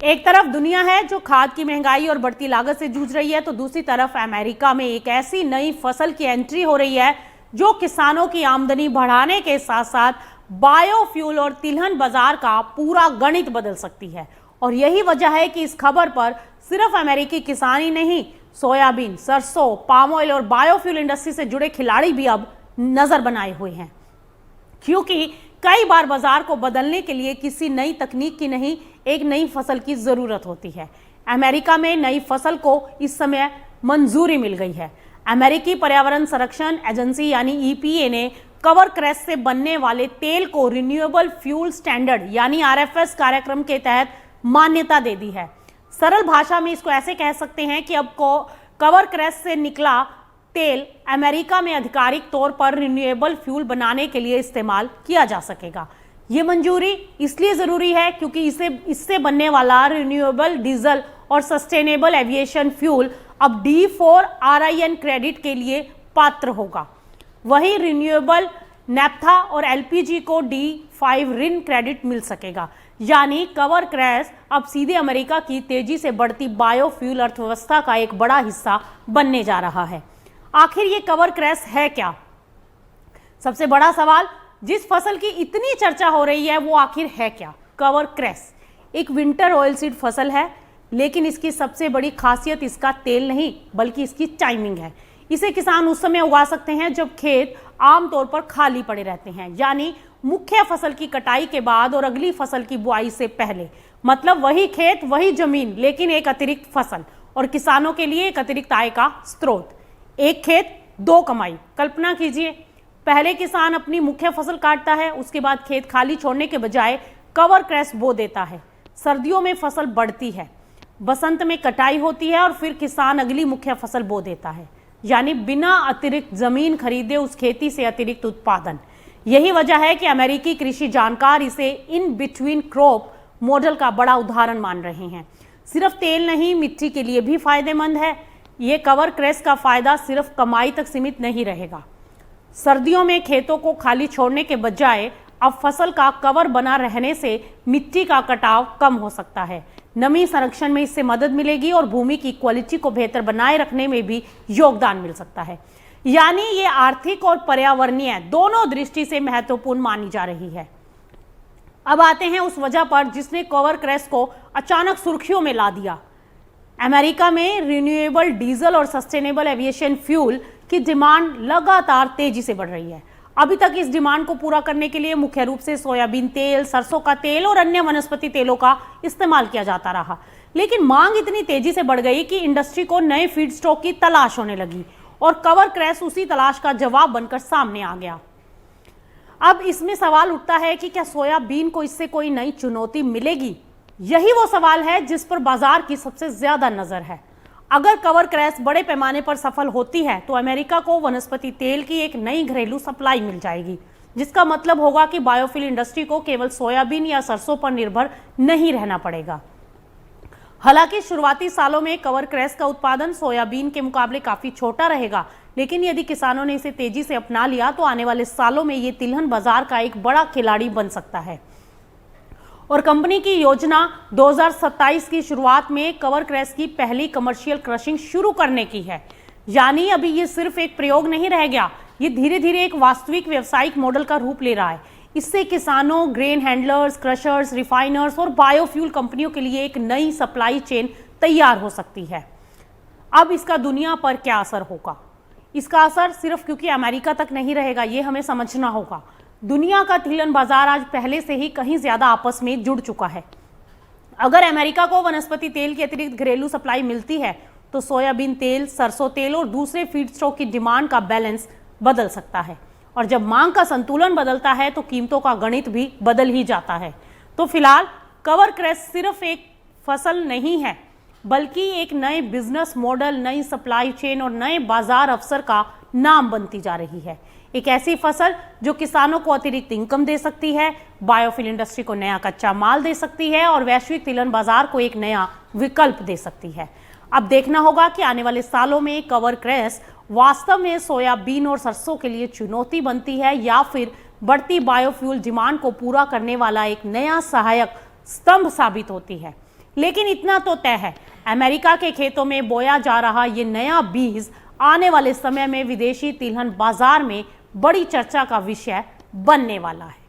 एक तरफ दुनिया है जो खाद की महंगाई और बढ़ती लागत से जूझ रही है, तो दूसरी तरफ अमेरिका में एक ऐसी नई फसल की एंट्री हो रही है जो किसानों की आमदनी बढ़ाने के साथ साथ बायोफ्यूल और तिलहन बाजार का पूरा गणित बदल सकती है। और यही वजह है कि इस खबर पर सिर्फ अमेरिकी किसान ही नहीं, सोयाबीन, सरसों, पाम ऑयल और बायोफ्यूल इंडस्ट्री से जुड़े खिलाड़ी भी अब नजर बनाए हुए हैं, क्योंकि कई बार बाजार को बदलने के लिए किसी नई तकनीक की नहीं, एक नई फसल की जरूरत होती है। अमेरिका में नई फसल को इस समय मंजूरी मिल गई है। अमेरिकी पर्यावरण संरक्षण एजेंसी यानी ईपीए ने कवर क्रैश से बनने वाले तेल को रिन्यूएबल फ्यूल स्टैंडर्ड यानी आरएफएस कार्यक्रम के तहत मान्यता दे दी है। सरल भाषा में इसको ऐसे कह सकते हैं कि अब को कवर क्रैश से निकला तेल अमेरिका में आधिकारिक तौर पर रिन्यूएबल फ्यूल बनाने के लिए इस्तेमाल किया जा सकेगा। ये मंजूरी इसलिए जरूरी है क्योंकि इससे बनने वाला रिन्यूएबल डीजल और सस्टेनेबल एविएशन फ्यूल अब D4 RIN क्रेडिट के लिए पात्र होगा। वही रिन्यूएबल नैप्था और एलपीजी को D5 रिन क्रेडिट मिल सकेगा। यानी कवर क्रैश अब सीधे अमेरिका की तेजी से बढ़ती बायोफ्यूल अर्थव्यवस्था का एक बड़ा हिस्सा बनने जा रहा है। आखिर ये कवर क्रैश है क्या? सबसे बड़ा सवाल, जिस फसल की इतनी चर्चा हो रही है वो आखिर है क्या? कवर क्रैश एक विंटर ऑयलसीड फसल है, लेकिन इसकी सबसे बड़ी खासियत इसका तेल नहीं बल्कि इसकी टाइमिंग है। इसे किसान उस समय उगा सकते हैं जब खेत आमतौर पर खाली पड़े रहते हैं, यानी मुख्य फसल की कटाई के बाद और अगली फसल की बुआई से पहले। मतलब वही खेत, वही जमीन, लेकिन एक अतिरिक्त फसल, और किसानों के लिए एक अतिरिक्त आय का स्रोत। एक खेत दो कमाई। कल्पना कीजिए, पहले किसान अपनी मुख्य फसल काटता है, उसके बाद खेत खाली छोड़ने के बजाय कवर क्रैश बो देता है। सर्दियों में फसल बढ़ती है, बसंत में कटाई होती है और फिर किसान अगली मुख्य फसल बो देता है, यानी बिना अतिरिक्त जमीन खरीदे उस खेती से अतिरिक्त उत्पादन। यही वजह है कि अमेरिकी कृषि जानकार इसे इन बिटवीन क्रॉप मॉडल का बड़ा उदाहरण मान रहे हैं। सिर्फ तेल नहीं, मिट्टी के लिए भी फायदेमंद है। ये कवर क्रैश का फायदा सिर्फ कमाई तक सीमित नहीं रहेगा। सर्दियों में खेतों को खाली छोड़ने के बजाय अब फसल का कवर बना रहने से मिट्टी का कटाव कम हो सकता है। नमी संरक्षण में इससे मदद मिलेगी और भूमि की क्वालिटी को बेहतर बनाए रखने में भी योगदान मिल सकता है। यानी ये आर्थिक और पर्यावरणीय दोनों दृष्टि से महत्वपूर्ण मानी जा रही है। अब आते हैं उस वजह पर जिसने कवर क्रैश को अचानक सुर्खियों में ला दिया। अमेरिका में रिन्यूएबल डीजल और सस्टेनेबल एविएशन फ्यूल की डिमांड लगातार तेजी से बढ़ रही है। अभी तक इस डिमांड को पूरा करने के लिए मुख्य रूप से सोयाबीन तेल, सरसों का तेल और अन्य वनस्पति तेलों का इस्तेमाल किया जाता रहा, लेकिन मांग इतनी तेजी से बढ़ गई कि इंडस्ट्री को नए फीड स्टॉक की तलाश होने लगी और कवर क्रैश उसी तलाश का जवाब बनकर सामने आ गया। अब इसमें सवाल उठता है कि क्या सोयाबीन को इससे कोई नई चुनौती मिलेगी? यही वो सवाल है जिस पर बाजार की सबसे ज्यादा नजर है। अगर कवर क्रैश बड़े पैमाने पर सफल होती है तो अमेरिका को वनस्पति तेल की एक नई घरेलू सप्लाई मिल जाएगी, जिसका मतलब होगा कि बायोफ्यूल इंडस्ट्री को केवल सोयाबीन या सरसों पर निर्भर नहीं रहना पड़ेगा। हालांकि शुरुआती सालों में कवर क्रैश का उत्पादन सोयाबीन के मुकाबले काफी छोटा रहेगा, लेकिन यदि किसानों ने इसे तेजी से अपना लिया तो आने वाले सालों में ये तिलहन बाजार का एक बड़ा खिलाड़ी बन सकता है। और कंपनी की योजना 2027 की शुरुआत में कवर क्रैश की पहली कमर्शियल क्रशिंग शुरू करने की है। यानी अभी ये सिर्फ एक प्रयोग नहीं रह गया, ये धीरे धीरे एक वास्तविक व्यावसायिक मॉडल का रूप ले रहा है। इससे किसानों, ग्रेन हैंडलर्स, क्रशर्स, रिफाइनर्स और बायोफ्यूल कंपनियों के लिए एक नई सप्लाई चेन तैयार हो सकती है। अब इसका दुनिया पर क्या असर होगा? इसका असर सिर्फ क्योंकि अमेरिका तक नहीं रहेगा, ये हमें समझना होगा। दुनिया का तिलहन बाजार आज पहले से ही कहीं ज्यादा आपस में जुड़ चुका है। अगर अमेरिका को वनस्पति तेल की अतिरिक्त घरेलू सप्लाई मिलती है तो सोयाबीन तेल, सरसों तेल और दूसरे फीड स्टॉक की डिमांड का बैलेंस बदल सकता है, और जब मांग का संतुलन बदलता है तो कीमतों का गणित भी बदल ही जाता है। तो फिलहाल कवर क्रैश सिर्फ एक फसल नहीं है, बल्कि एक नए बिजनेस मॉडल, नई सप्लाई चेन और नए बाजार अवसर का नाम बनती जा रही है। एक ऐसी फसल जो किसानों को अतिरिक्त इनकम दे सकती है, बायोफ्यूल इंडस्ट्री को नया कच्चा माल दे सकती है और वैश्विक तिलहन बाजार को एक नया विकल्प दे सकती है। अब देखना होगा कि आने वाले सालों में कवर क्रैश वास्तव में सोयाबीन और सरसों के लिए चुनौती बनती है या फिर बढ़ती बायोफ्यूल डिमांड को पूरा करने वाला एक नया सहायक स्तंभ साबित होती है। लेकिन इतना तो तय है, अमेरिका के खेतों में बोया जा रहा ये नया बीज आने वाले समय में विदेशी तिलहन बाजार में बड़ी चर्चा का विषय बनने वाला है।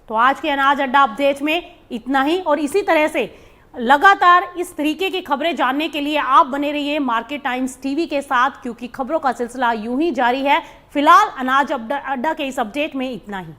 तो आज के अनाज अड्डा अपडेट में इतना ही, और इसी तरह से लगातार इस तरीके की खबरें जानने के लिए आप बने रहिए मार्केट टाइम्स टीवी के साथ, क्योंकि खबरों का सिलसिला यूं ही जारी है। फिलहाल अनाज अड्डा के इस अपडेट में इतना ही।